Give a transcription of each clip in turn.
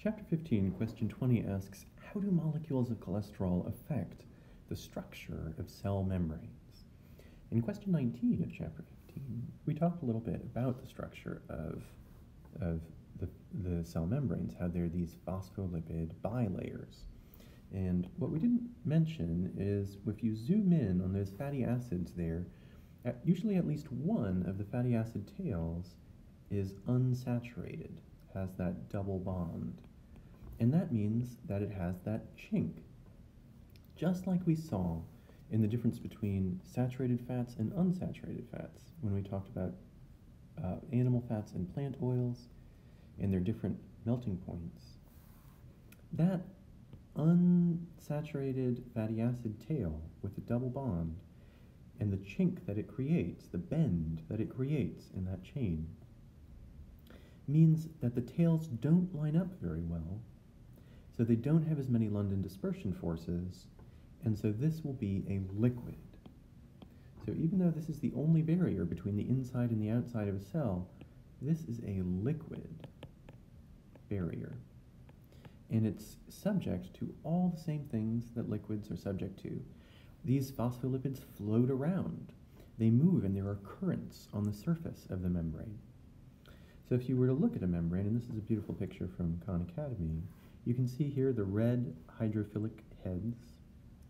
Chapter 15, question 20 asks, how do molecules of cholesterol affect the structure of cell membranes? In question 19 of chapter 15, we talked a little bit about the structure of the cell membranes, how they're these phospholipid bilayers. And what we didn't mention is if you zoom in on those fatty acids there, usually at least one of the fatty acid tails is unsaturated, has that double bond. And that means that it has that chink. Just like we saw in the difference between saturated fats and unsaturated fats when we talked about animal fats and plant oils and their different melting points. That unsaturated fatty acid tail with the double bond and the chink that it creates, the bend that it creates in that chain, means that the tails don't line up very well, so they don't have as many London dispersion forces, and so this will be a liquid. So even though this is the only barrier between the inside and the outside of a cell, this is a liquid barrier. And it's subject to all the same things that liquids are subject to. These phospholipids float around. They move, and there are currents on the surface of the membrane. So if you were to look at a membrane, and this is a beautiful picture from Khan Academy, you can see here the red hydrophilic heads,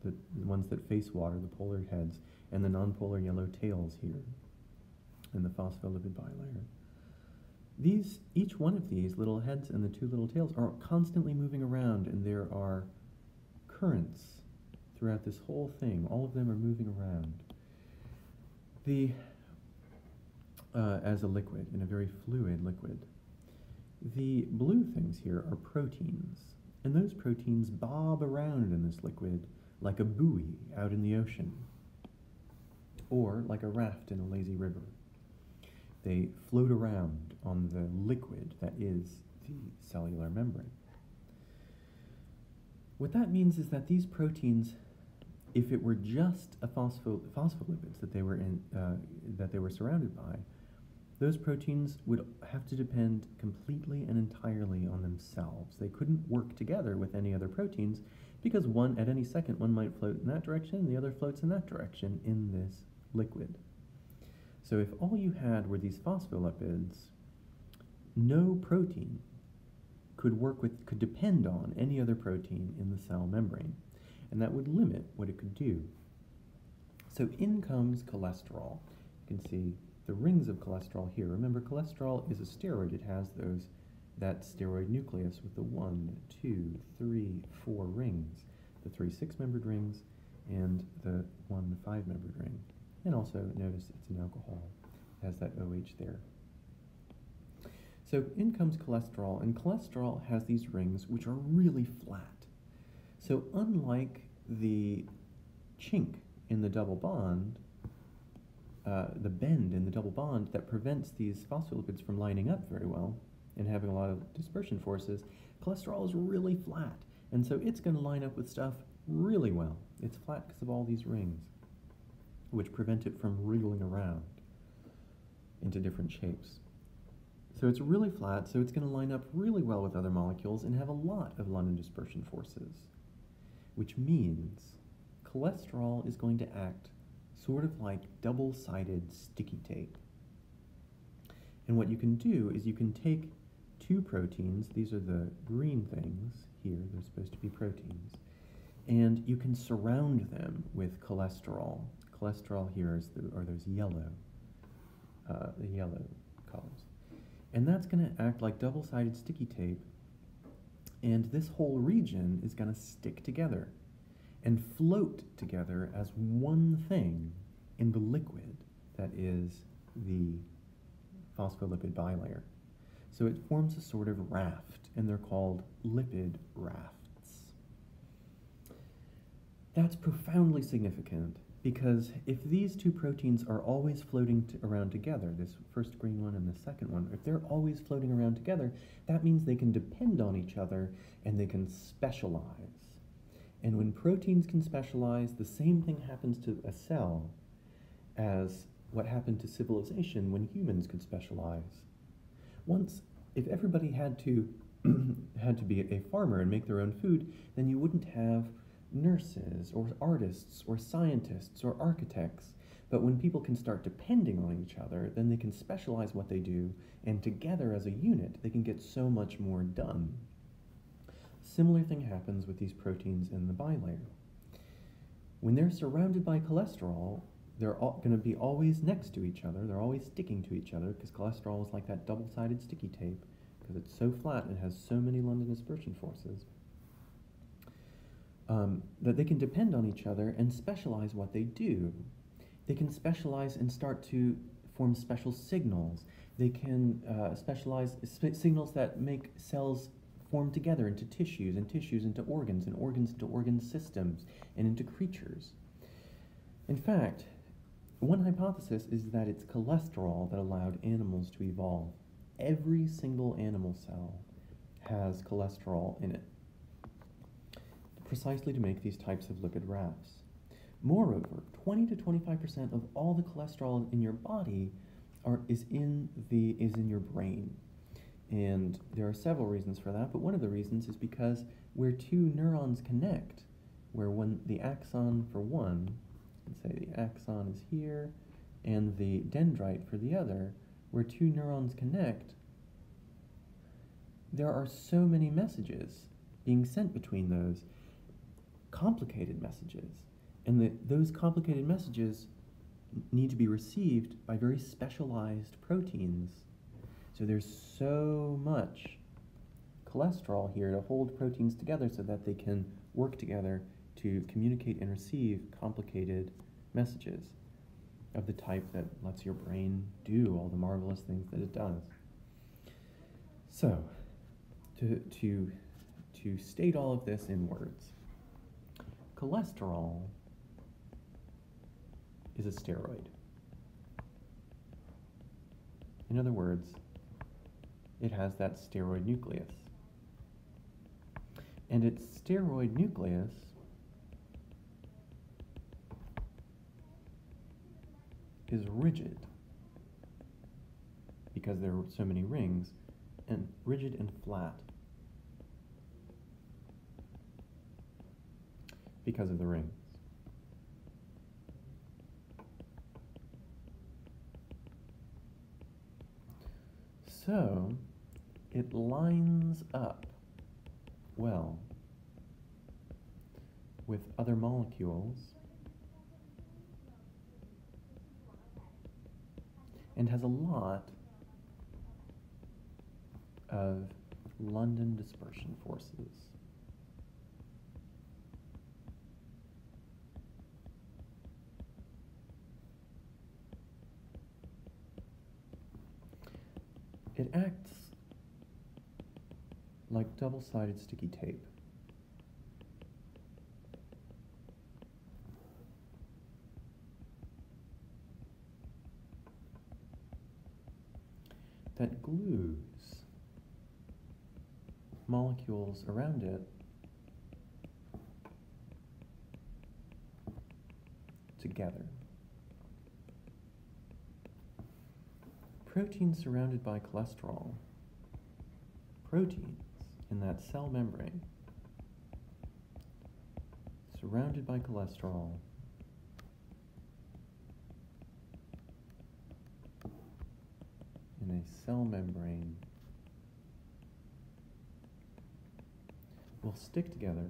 the ones that face water, the polar heads, and the nonpolar yellow tails here, and the phospholipid bilayer. Each one of these little heads and the two little tails are constantly moving around, and there are currents throughout this whole thing. All of them are moving around. As a liquid, in a very fluid liquid. The blue things here are proteins, and those proteins bob around in this liquid like a buoy out in the ocean, or like a raft in a lazy river. They float around on the liquid that is the cellular membrane. What that means is that these proteins, if it were just a phospholipids that they were surrounded by, those proteins would have to depend completely and entirely on themselves. They couldn't work together with any other proteins because at any second, one might float in that direction and the other floats in that direction in this liquid. So if all you had were these phospholipids, no protein could depend on any other protein in the cell membrane, and that would limit what it could do. So in comes cholesterol. You can see the rings of cholesterol here. Remember, cholesterol is a steroid. It has that steroid nucleus with the 1, 2, 3, 4 rings, the 3 6-membered rings and the 1 5-membered ring. And also notice it's an alcohol. It has that OH there. So in comes cholesterol, and cholesterol has these rings which are really flat. So unlike the chink in the double bond, the bend in the double bond that prevents these phospholipids from lining up very well and having a lot of dispersion forces, cholesterol is really flat, and so it's going to line up with stuff really well. It's flat because of all these rings, which prevent it from wriggling around into different shapes. So it's really flat, so it's going to line up really well with other molecules and have a lot of London dispersion forces, which means cholesterol is going to act sort of like double-sided sticky tape. And what you can do is you can take two proteins, these are the green things here, they're supposed to be proteins, and you can surround them with cholesterol. Cholesterol here are those yellow, the yellow colors. And that's going to act like double-sided sticky tape, and this whole region is going to stick together and float together as one thing in the liquid that is the phospholipid bilayer. So it forms a sort of raft, and they're called lipid rafts. That's profoundly significant because if these two proteins are always floating around together, this first green one and the second one, if they're always floating around together, that means they can depend on each other and they can specialize. And when proteins can specialize, the same thing happens to a cell as what happened to civilization when humans could specialize. If everybody had to had to be a farmer and make their own food, then you wouldn't have nurses or artists or scientists or architects. But when people can start depending on each other, then they can specialize what they do, and together as a unit, they can get so much more done. Similar thing happens with these proteins in the bilayer. When they're surrounded by cholesterol, they're going to be always next to each other. They're always sticking to each other because cholesterol is like that double-sided sticky tape because it's so flat and has so many London dispersion forces that they can depend on each other and specialize what they do. They can specialize and start to form special signals. They can specialize signals that make cells form together into tissues, and tissues into organs, and organs into organ systems, and into creatures. In fact, one hypothesis is that it's cholesterol that allowed animals to evolve. Every single animal cell has cholesterol in it, precisely to make these types of lipid rafts. Moreover, 20 to 25% of all the cholesterol in your body is in your brain. And there are several reasons for that, but one of the reasons is because where two neurons connect, where the axon for one, let's say the axon is here, and the dendrite for the other, where two neurons connect, there are so many messages being sent between those, complicated messages. And those complicated messages need to be received by very specialized proteins. So there's so much cholesterol here to hold proteins together so that they can work together to communicate and receive complicated messages of the type that lets your brain do all the marvelous things that it does. So, to state all of this in words, cholesterol is a steroid. In other words, it has that steroid nucleus. And its steroid nucleus is rigid because there are so many rings, and rigid and flat because of the rings. So it lines up well with other molecules and has a lot of London dispersion forces. It acts like double-sided sticky tape. That glues molecules around it together. Proteins surrounded by cholesterol, proteins in that cell membrane surrounded by cholesterol in a cell membrane will stick together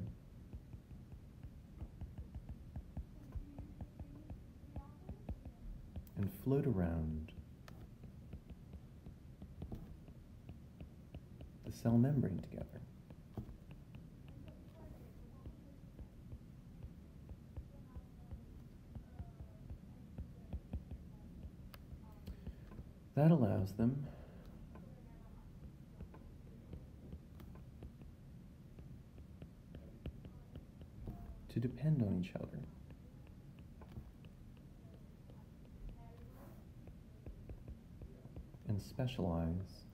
and float around the cell membrane together. That allows them to depend on each other. And specialize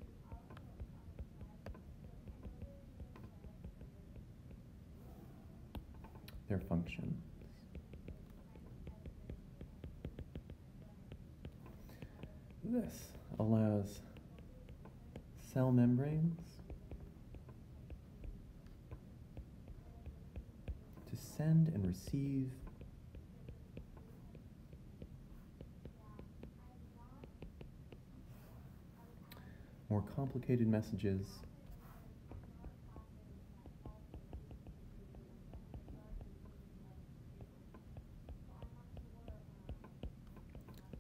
their functions. This allows cell membranes send and receive more complicated messages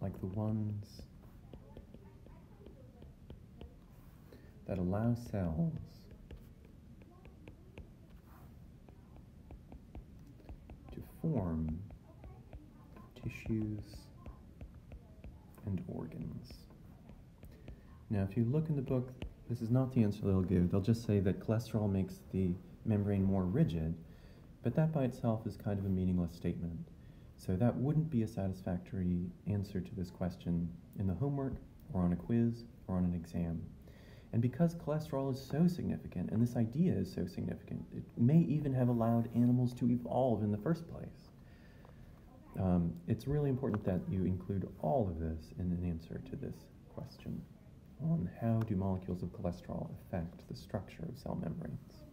like the ones that allow cells to form tissues and organs. Now, if you look in the book, this is not the answer they'll give. They'll just say that cholesterol makes the membrane more rigid, but that by itself is kind of a meaningless statement. So that wouldn't be a satisfactory answer to this question in the homework, or on a quiz, or on an exam. And because cholesterol is so significant, and this idea is so significant, it may even have allowed animals to evolve in the first place. It's really important that you include all of this in an answer to this question on how do molecules of cholesterol affect the structure of cell membranes.